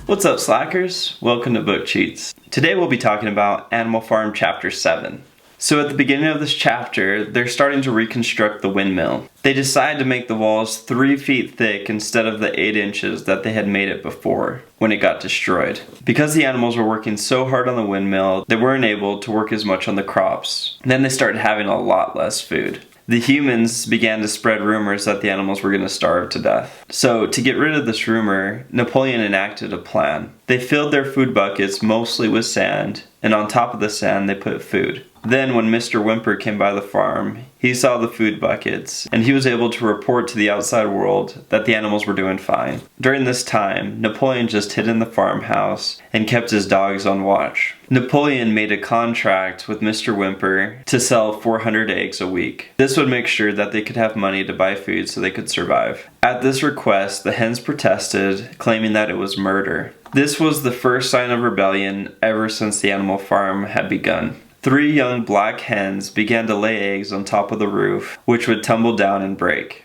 What's up, slackers? Welcome to Book Cheats. Today we'll be talking about Animal Farm Chapter 7. So at the beginning of this chapter, they're starting to reconstruct the windmill. They decide to make the walls 3 feet thick instead of the 8 inches that they had made it before, when it got destroyed. Because the animals were working so hard on the windmill, they weren't able to work as much on the crops. Then they started having a lot less food. The humans began to spread rumors that the animals were going to starve to death. So, to get rid of this rumor, Napoleon enacted a plan. They filled their food buckets mostly with sand, and on top of the sand they put food. Then, when Mr. Whymper came by the farm, he saw the food buckets, and he was able to report to the outside world that the animals were doing fine. During this time, Napoleon just hid in the farmhouse and kept his dogs on watch. Napoleon made a contract with Mr. Whymper to sell 400 eggs a week. This would make sure that they could have money to buy food so they could survive. At this request, the hens protested, claiming that it was murder. This was the first sign of rebellion ever since the animal farm had begun. 3 young black hens began to lay eggs on top of the roof, which would tumble down and break.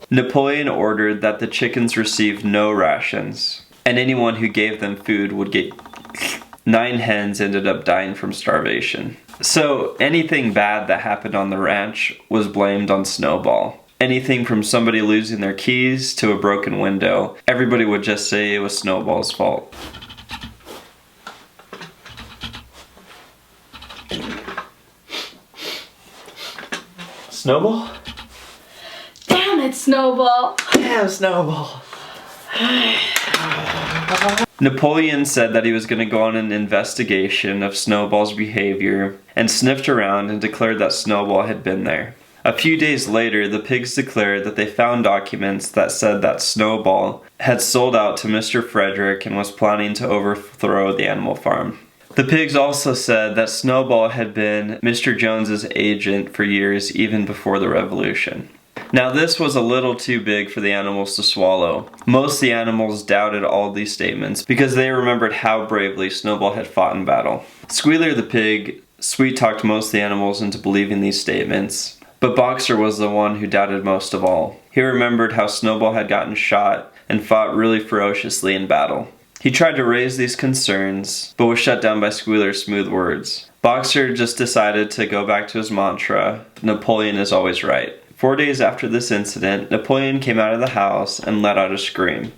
Napoleon ordered that the chickens receive no rations, and anyone who gave them food would get 9 hens ended up dying from starvation. So anything bad that happened on the ranch was blamed on Snowball. Anything from somebody losing their keys to a broken window, everybody would just say it was Snowball's fault. Snowball? Damn it, Snowball! Damn, Snowball. Napoleon said that he was going to go on an investigation of Snowball's behavior and sniffed around and declared that Snowball had been there. A few days later, the pigs declared that they found documents that said that Snowball had sold out to Mr. Frederick and was planning to overthrow the animal farm. The pigs also said that Snowball had been Mr. Jones's agent for years, even before the revolution. Now this was a little too big for the animals to swallow. Most of the animals doubted all these statements because they remembered how bravely Snowball had fought in battle. Squealer the pig sweet-talked most of the animals into believing these statements, but Boxer was the one who doubted most of all. He remembered how Snowball had gotten shot and fought really ferociously in battle. He tried to raise these concerns, but was shut down by Squealer's smooth words. Boxer just decided to go back to his mantra, Napoleon is always right. 4 days after this incident, Napoleon came out of the house and let out a scream.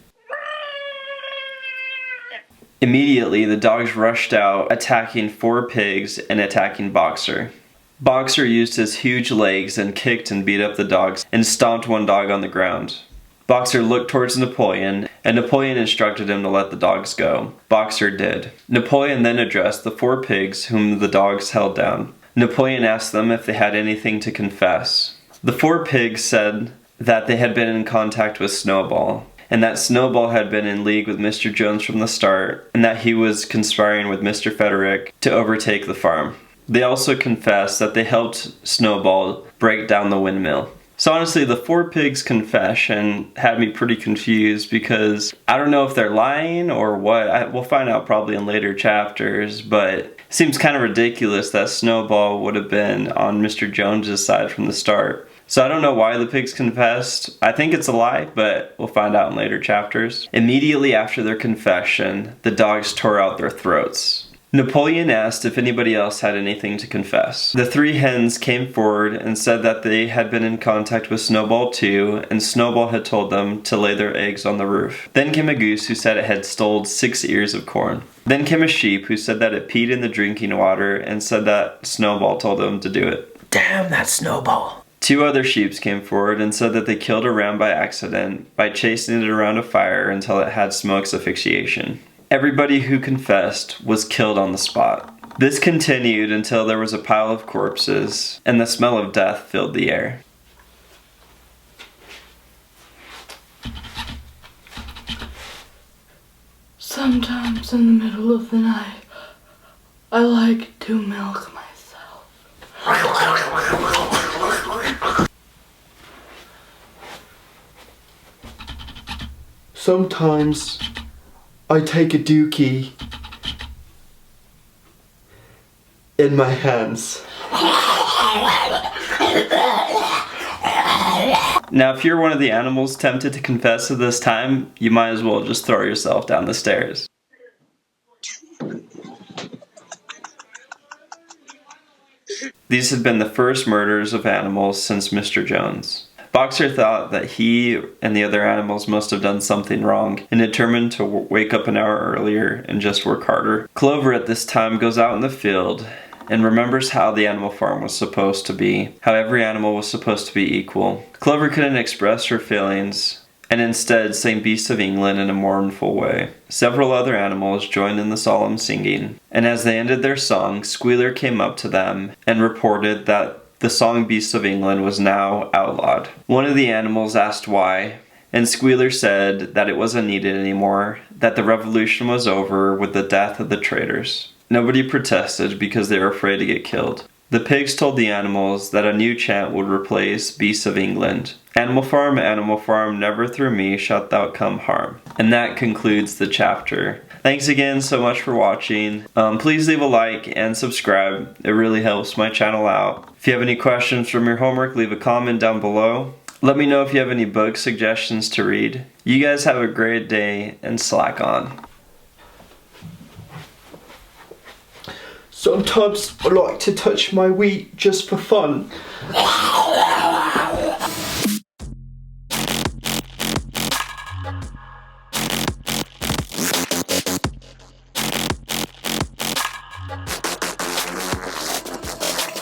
Immediately, the dogs rushed out, attacking 4 pigs and attacking Boxer. Boxer used his huge legs and kicked and beat up the dogs and stomped one dog on the ground. Boxer looked towards Napoleon, and Napoleon instructed him to let the dogs go. Boxer did. Napoleon then addressed the 4 pigs whom the dogs held down. Napoleon asked them if they had anything to confess. The 4 pigs said that they had been in contact with Snowball, and that Snowball had been in league with Mr. Jones from the start, and that he was conspiring with Mr. Frederick to overtake the farm. They also confessed that they helped Snowball break down the windmill. So honestly, the 4 pigs' confession had me pretty confused because I don't know if they're lying or what. We'll find out probably in later chapters, but it seems kind of ridiculous that Snowball would have been on Mr. Jones's side from the start. So I don't know why the pigs confessed. I think it's a lie, but we'll find out in later chapters. Immediately after their confession, the dogs tore out their throats. Napoleon asked if anybody else had anything to confess. The 3 hens came forward and said that they had been in contact with Snowball too, and Snowball had told them to lay their eggs on the roof. Then came a goose who said it had stolen 6 ears of corn. Then came a sheep who said that it peed in the drinking water and said that Snowball told them to do it. Damn that Snowball. 2 other sheep came forward and said that they killed a ram by accident by chasing it around a fire until it had smoke's asphyxiation. Everybody who confessed was killed on the spot. This continued until there was a pile of corpses, and the smell of death filled the air. Sometimes in the middle of the night, I like to milk myself. Sometimes I take a dookie in my hands. Now, if you're one of the animals tempted to confess at this time, you might as well just throw yourself down the stairs. These had been the first murders of animals since Mr. Jones. Boxer thought that he and the other animals must have done something wrong and determined to wake up an hour earlier and just work harder. Clover at this time goes out in the field and remembers how the animal farm was supposed to be, how every animal was supposed to be equal. Clover couldn't express her feelings and instead sang Beasts of England in a mournful way. Several other animals joined in the solemn singing, and as they ended their song, Squealer came up to them and reported that the song Beasts of England was now outlawed. One of the animals asked why, and Squealer said that it wasn't needed anymore, that the revolution was over with the death of the traitors. Nobody protested because they were afraid to get killed. The pigs told the animals that a new chant would replace Beasts of England. Animal Farm, never through me shalt thou come harm. And that concludes the chapter. Thanks again so much for watching. Please leave a like and subscribe. It really helps my channel out. If you have any questions from your homework, leave a comment down below. Let me know if you have any book suggestions to read. You guys have a great day and slack on. Sometimes I like to touch my wheat just for fun.